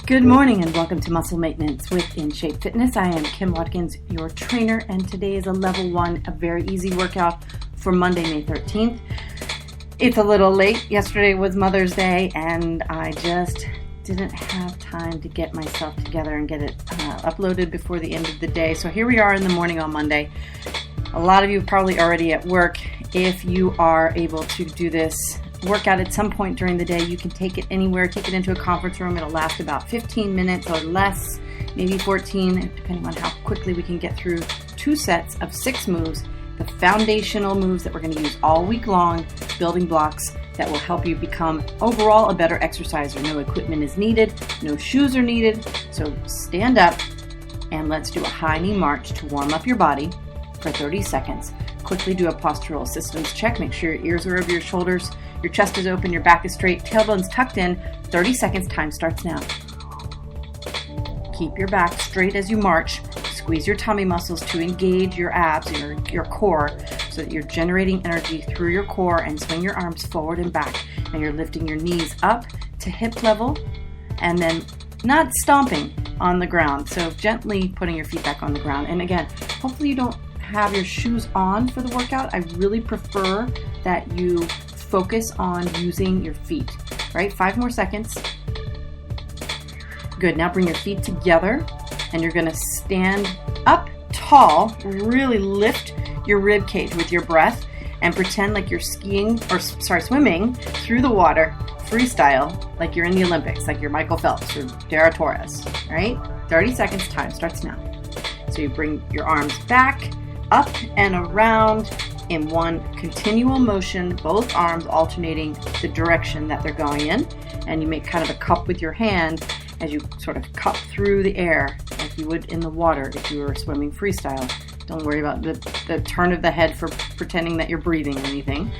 Good morning and welcome to Muscle Maintenance with In Shape Fitness. I am Kim Watkins, your trainer, and today is a level 1, a very easy workout for Monday, May 13th. It's a little late. Yesterday was Mother's Day and I just didn't have time to get myself together and get it uploaded before the end of the day. So here we are in the morning on Monday. A lot of you are probably already at work. If you are able to do this workout at some point during the day, you can take it anywhere, take it into a conference room. It'll last about 15 minutes or less, maybe 14, depending on how quickly we can get through 2 sets of 6 moves, the foundational moves that we're going to use all week long, building blocks that will help you become overall a better exerciser. No equipment is needed, no shoes are needed, so stand up and let's do a high knee march to warm up your body for 30 seconds. Quickly do a postural assistance check. Make sure your ears are over your shoulders, your chest is open, your back is straight, tailbone's tucked in. 30 seconds, time starts now. Keep your back straight as you march. Squeeze your tummy muscles to engage your abs, your core, so that you're generating energy through your core, and swing your arms forward and back. And you're lifting your knees up to hip level and then not stomping on the ground. So gently putting your feet back on the ground. And again, hopefully you don't have your shoes on for the workout. I really prefer that you focus on using your feet, right? 5 more seconds. Good, now bring your feet together and you're gonna stand up tall, really lift your rib cage with your breath and pretend like you're swimming through the water, freestyle, like you're in the Olympics, like you're Michael Phelps or Dara Torres, right? 30 seconds, time starts now. So you bring your arms back, up and around in one continual motion, both arms alternating the direction that they're going in, and you make kind of a cup with your hand as you sort of cup through the air like you would in the water if you were swimming freestyle. Don't worry about the turn of the head for pretending that you're breathing or anything.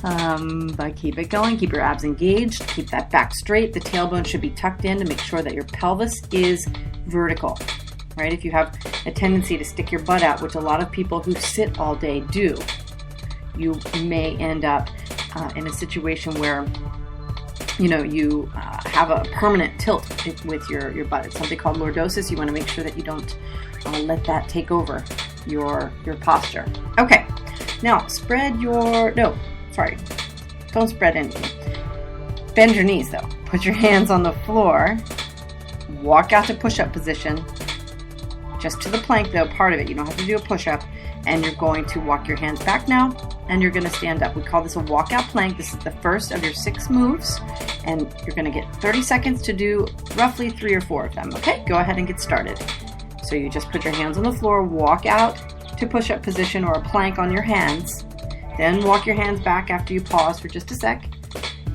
But keep it going, keep your abs engaged, keep that back straight. The tailbone should be tucked in to make sure that your pelvis is vertical. Right? If you have a tendency to stick your butt out, which a lot of people who sit all day do, you may end up in a situation where you have a permanent tilt with your butt. It's something called lordosis. You want to make sure that you don't let that take over your posture. Okay, now don't spread anything. Bend your knees though. Put your hands on the floor. Walk out to push-up position. Just to the plank though, part of it. You don't have to do a push-up. And you're going to walk your hands back now, and you're going to stand up. We call this a walkout plank. This is the first of your 6 moves, and you're going to get 30 seconds to do roughly 3 or 4 of them. Okay, go ahead and get started. So you just put your hands on the floor, walk out to push-up position or a plank on your hands, then walk your hands back after you pause for just a sec,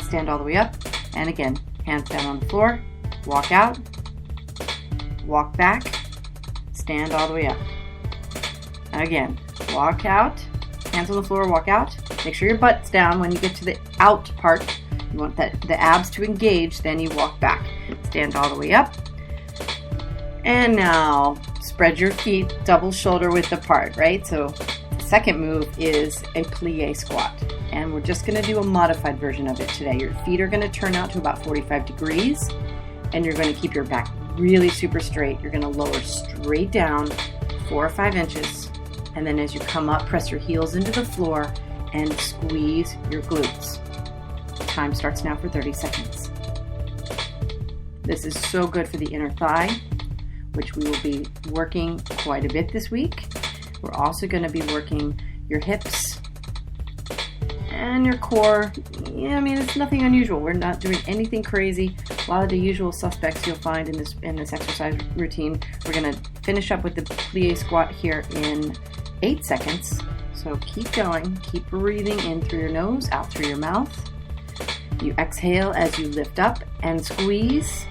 stand all the way up, and again, hands down on the floor, walk out, walk back, stand all the way up. Again, walk out, hands on the floor, walk out. Make sure your butt's down when you get to the out part. You want the abs to engage, then you walk back. Stand all the way up. And now spread your feet double shoulder width apart, right? So the second move is a plie squat. And we're just gonna do a modified version of it today. Your feet are gonna turn out to about 45 degrees, and you're gonna keep your back really super straight. You're gonna lower straight down 4 or 5 inches. And then as you come up, press your heels into the floor and squeeze your glutes. Time starts now for 30 seconds. This is so good for the inner thigh, which we will be working quite a bit this week. We're also going to be working your hips and your core. Yeah, I mean, it's nothing unusual. We're not doing anything crazy. A lot of the usual suspects you'll find in this exercise routine. We're going to finish up with the plie squat here in 8 seconds. So keep going, keep breathing in through your nose, out through your mouth. You exhale as you lift up and squeeze.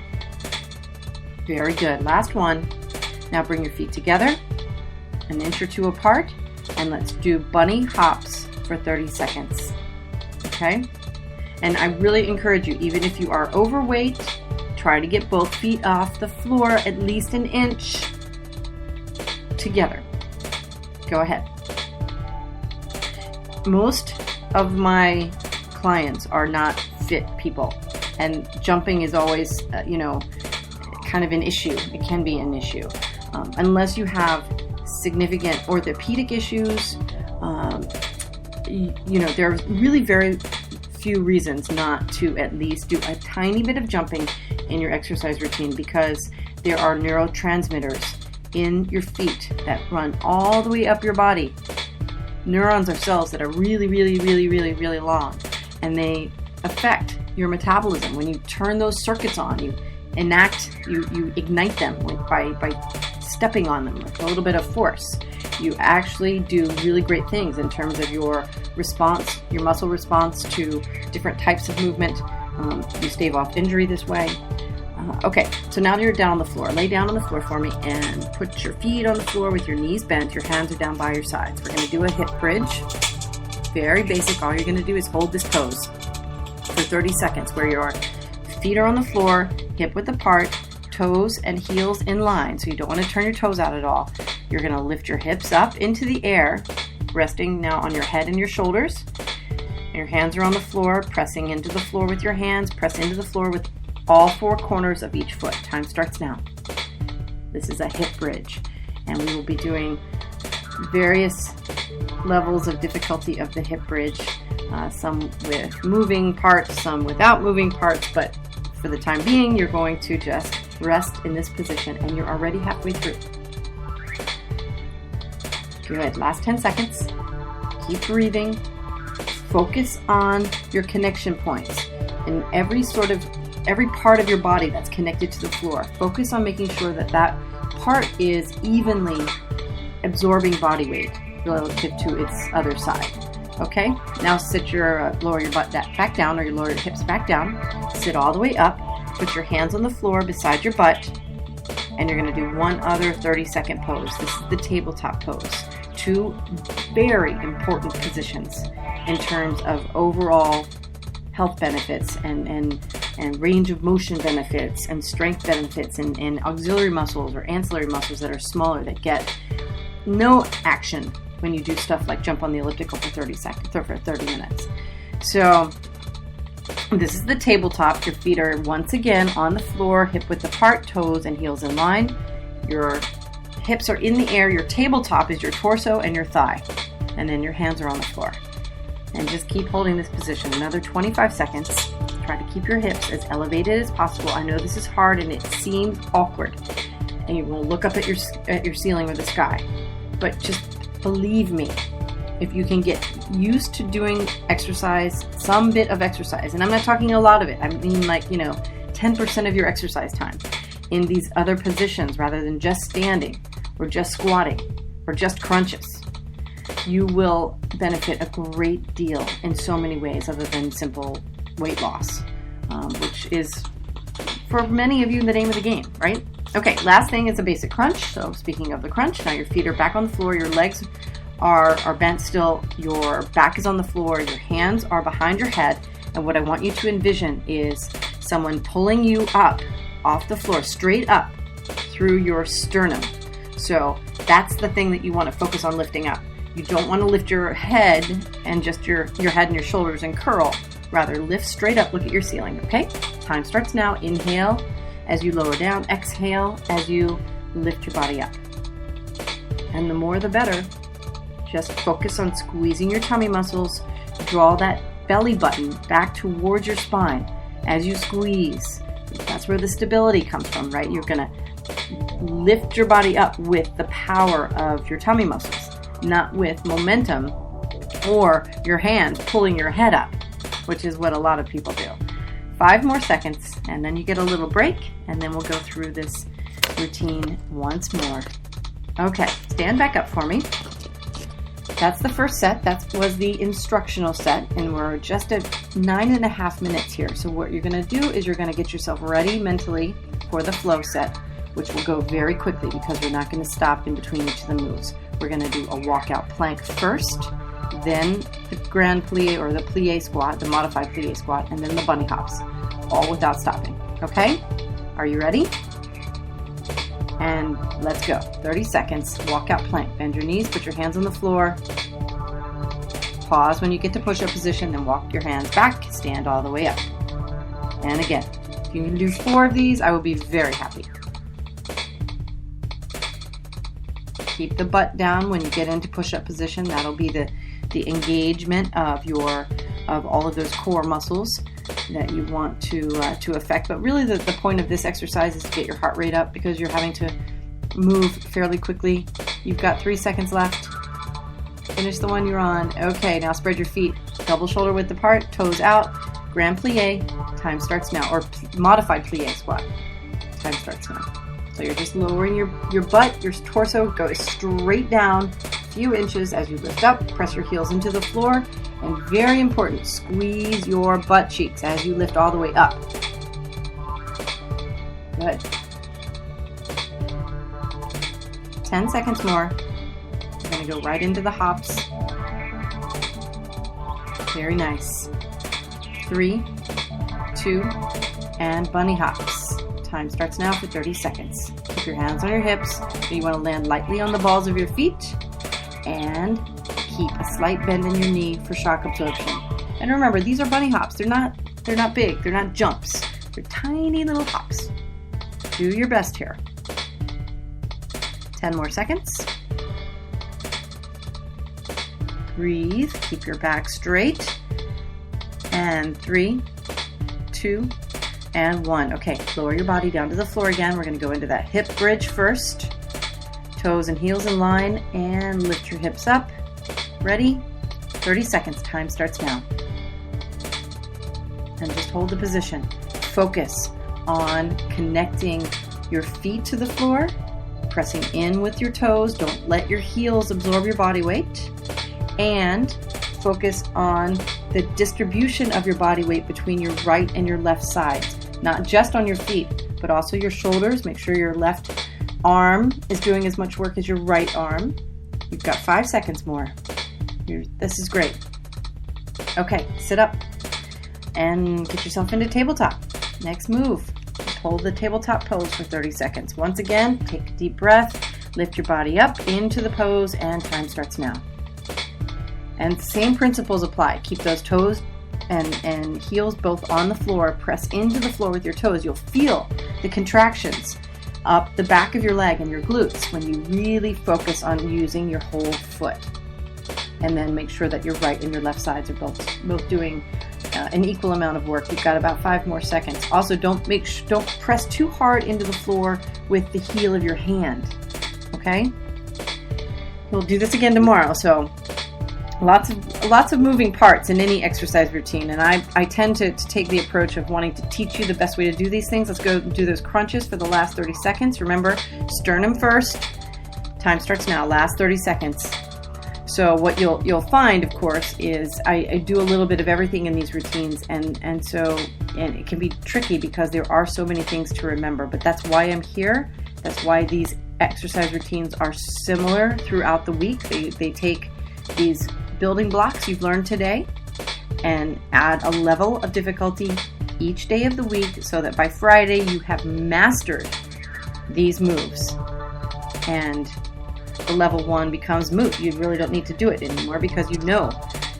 Very good. Last one. Now bring your feet together, 1 inch or 2 apart, and let's do bunny hops for 30 seconds. Okay? And I really encourage you, even if you are overweight, try to get both feet off the floor at least 1 inch together. Go ahead. Most of my clients are not fit people, and jumping is always, kind of an issue. It can be an issue. Unless you have significant orthopedic issues, there are really very few reasons not to at least do a tiny bit of jumping in your exercise routine, because there are neurotransmitters in your feet that run all the way up your body. Neurons are cells that are really, really, really, really, really long, and they affect your metabolism. When you turn those circuits on, you ignite them by stepping on them with a little bit of force. You actually do really great things in terms of your response, your muscle response to different types of movement. You stave off injury this way. Okay, so now you're down on the floor. Lay down on the floor for me and put your feet on the floor with your knees bent. Your hands are down by your sides. We're going to do a hip bridge. Very basic. All you're going to do is hold this pose for 30 seconds where your feet are on the floor, hip width apart, toes and heels in line. So you don't want to turn your toes out at all. You're going to lift your hips up into the air, resting now on your head and your shoulders. Your hands are on the floor, pressing into the floor with your hands. Press into the floor with all four corners of each foot. Time starts now. This is a hip bridge, and we will be doing various levels of difficulty of the hip bridge, some with moving parts, some without moving parts, but for the time being, you're going to just rest in this position, and you're already halfway through. Good. Last 10 seconds. Keep breathing. Focus on your connection points in every part of your body that's connected to the floor. Focus on making sure that that part is evenly absorbing body weight relative to its other side. Okay? Now lower your butt back down, or you lower your hips back down. Sit all the way up. Put your hands on the floor beside your butt, and you're going to do one other 30-second pose. This is the tabletop pose. Two very important positions in terms of overall health benefits and range of motion benefits and strength benefits and auxiliary muscles or ancillary muscles that are smaller that get no action when you do stuff like jump on the elliptical for 30 seconds or for 30 minutes. So this is the tabletop. Your feet are once again on the floor, hip width apart, toes and heels in line. Your hips are in the air. Your tabletop is your torso and your thigh. And then your hands are on the floor. And just keep holding this position. Another 25 seconds. Try to keep your hips as elevated as possible. I know this is hard and it seems awkward. And you will look up at your ceiling or the sky. But just believe me, if you can get used to doing exercise, some bit of exercise, and I'm not talking a lot of it, I mean 10% of your exercise time in these other positions rather than just standing or just squatting or just crunches, you will benefit a great deal in so many ways other than simple weight loss, which is for many of you the name of the game, right? Okay, last thing is a basic crunch. So speaking of the crunch, now your feet are back on the floor, your legs are bent still, your back is on the floor, your hands are behind your head, and what I want you to envision is someone pulling you up off the floor, straight up through your sternum. So that's the thing that you want to focus on lifting up. You don't want to lift your head and just your head and your shoulders and curl. Rather, lift straight up, look at your ceiling, okay? Time starts now. Inhale as you lower down, exhale as you lift your body up. And the more the better. Just focus on squeezing your tummy muscles. Draw that belly button back towards your spine as you squeeze. That's where the stability comes from, right? You're going to lift your body up with the power of your tummy muscles, not with momentum or your hand pulling your head up, which is what a lot of people do. 5 more seconds, and then you get a little break, and then we'll go through this routine once more. Okay, stand back up for me. That's the first set. That was the instructional set, and we're just at 9.5 minutes here. So what you're going to do is you're going to get yourself ready mentally for the flow set, which will go very quickly because we're not going to stop in between each of the moves. We're going to do a walkout plank first, then the grand plie or the plie squat, the modified plie squat, and then the bunny hops, all without stopping. Okay? Are you ready? And let's go. 30 seconds. Walkout plank. Bend your knees, put your hands on the floor. Pause when you get to push-up position, then walk your hands back. Stand all the way up. And again, if you can do 4 of these, I will be very happy. Keep the butt down when you get into push-up position. That'll be the engagement of all of those core muscles that you want to affect. But really the point of this exercise is to get your heart rate up because you're having to move fairly quickly. You've got 3 seconds left. Finish the one you're on. Okay, now spread your feet. Double shoulder width apart, toes out. Grand plie. Time starts now. Or modified plie squat. Time starts now. So you're just lowering your butt, your torso goes straight down a few inches as you lift up. Press your heels into the floor. And very important, squeeze your butt cheeks as you lift all the way up. Good. 10 seconds more. We're going to go right into the hops. Very nice. 3, 2, and bunny hops. Time starts now for 30 seconds. Keep your hands on your hips. You want to land lightly on the balls of your feet and keep a slight bend in your knee for shock absorption. And remember, these are bunny hops. They're not big. They're not jumps. They're tiny little hops. Do your best here. 10 more seconds. Breathe. Keep your back straight. And 3, 2, and 1. Okay, lower your body down to the floor again. We're going to go into that hip bridge first. Toes and heels in line, and lift your hips up. Ready? 30 seconds. Time starts now. And just hold the position. Focus on connecting your feet to the floor, pressing in with your toes. Don't let your heels absorb your body weight. And focus on the distribution of your body weight between your right and your left sides. Not just on your feet, but also your shoulders. Make sure your left arm is doing as much work as your right arm. You've got 5 seconds more. This is great. Okay, sit up and get yourself into tabletop. Next move. Hold the tabletop pose for 30 seconds. Once again, take a deep breath, lift your body up into the pose, and time starts now. And same principles apply. Keep those toes and heels both on the floor. Press into the floor with your toes. You'll feel the contractions up the back of your leg and your glutes when you really focus on using your whole foot. And then make sure that your right and your left sides are both doing an equal amount of work. You've got about 5 more seconds. Also, don't press too hard into the floor with the heel of your hand. Okay? We'll do this again tomorrow. So lots of moving parts in any exercise routine, and I tend to take the approach of wanting to teach you the best way to do these things. Let's go do those crunches for the last 30 seconds. Remember, sternum first. Time starts now. Last 30 seconds. So what you'll find, of course, is I do a little bit of everything in these routines, and it can be tricky because there are so many things to remember. But that's why I'm here. That's why these exercise routines are similar throughout the week. They take these building blocks you've learned today and add a level of difficulty each day of the week so that by Friday you have mastered these moves. And the level 1 becomes moot. You really don't need to do it anymore because you know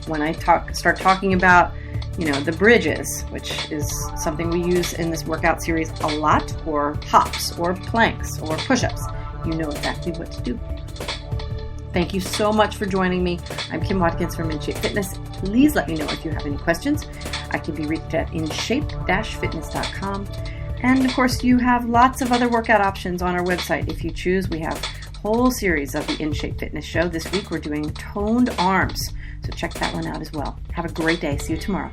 when I start talking about the bridges, which is something we use in this workout series a lot, or hops or planks or push-ups, you know exactly what to do. Thank you so much for joining me. I'm Kim Watkins from InShape Fitness. Please let me know if you have any questions. I can be reached at inshape-fitness.com. And of course, you have lots of other workout options on our website. If you choose, we have a whole series of the InShape Fitness show. This week, we're doing toned arms. So check that one out as well. Have a great day. See you tomorrow.